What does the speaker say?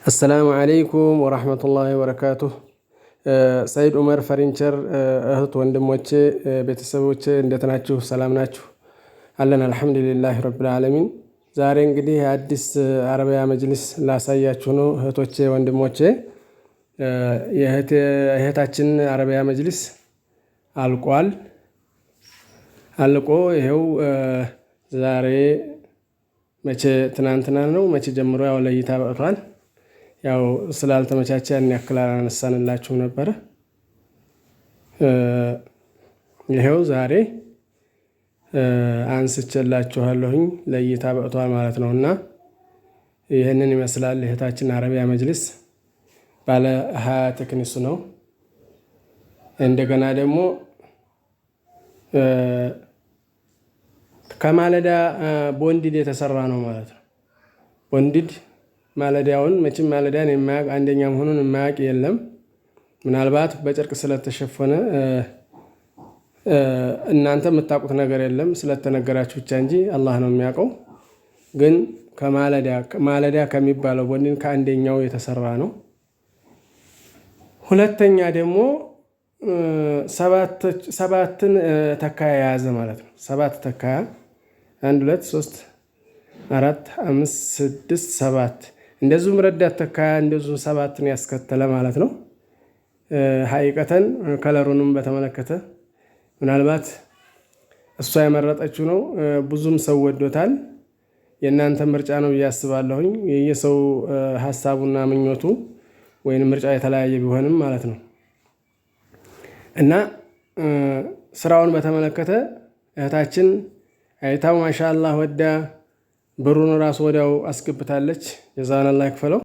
السلام عليكم ورحمة الله وبركاته. سيد عمر فرنيچر እህት ወንድሞቼ ቤተሰቦቼ እንዴት ናችሁ? ሰላም ናችሁ? አለን አልሐምዱሊላህ ረብል ዓለሚን። ዛሬ እንግዲህ አዲስ አረቢያ መጅሊስ ላሳያችሁ ነው እህቶቼ ወንድሞቼ። የእህታችን አረቢያ መጅሊስ አልቆ ይሄው ዛሬ መቼ ትናንትና ነው መቼ ጀምሮ ያው ለይታ በቅቷል። ያው ስላልተመቻቸ ያን ያክል አላነሳንላችሁ ነበር። ይሄው ዛሬ አንስቼላችኋለሁኝ ለይታ በቅቷል ማለት ነውና ይሄንን ይመስላል እህታችን አረቢያ መጅሊስ ባለ 20 ቴክኒሱ ነው። እንደገና ደግሞ ከማለዳ ቦንዲድ የተሰራ ነው ማለት ነው። ቦንዲድ ማለዳውን መቼም ማለዳን የማያውቅ አንደኛ መሆኑን የማያውቅ የለም። ምናልባት በጨርቅ ስለተሸፈነ እናንተ የምታውቁት ነገር የለም ስለተነገራችሁ ብቻ እንጂ አላህ ነው የሚያውቀው። ግን ማለዳ ከሚባለው ቦንዲድ ከአንደኛው የተሰራ ነው። ሁለተኛ ደግሞ ሰባትን ተካያ የያዘ ማለት ነው። 7 ተካያ 1 2 3 4 5 6 7 እንደዚሁም ረዳት ተካያ እንደዚሁ 7ን ያስከተለ ማለት ነው። ሐቂቀተን ከለሩንም በተመለከተ ምናልባት እሷ የመረጠችው ነው። ብዙም ሰው ወዶታል። የእናንተ ምርጫ ነው ብዬ አስባለሁኝ። የየሰው ሐሳቡና ምኞቱ ወይንም ምርጫ የተለያየ ቢሆንም ማለት ነው። እና ስራውን በተመለከተ እህታችን አይታው ማሻአላህ ወዳ ብሩን ራሱ ወዲያው አስገብታለች። ጀዛን አላህ ይክፈለው።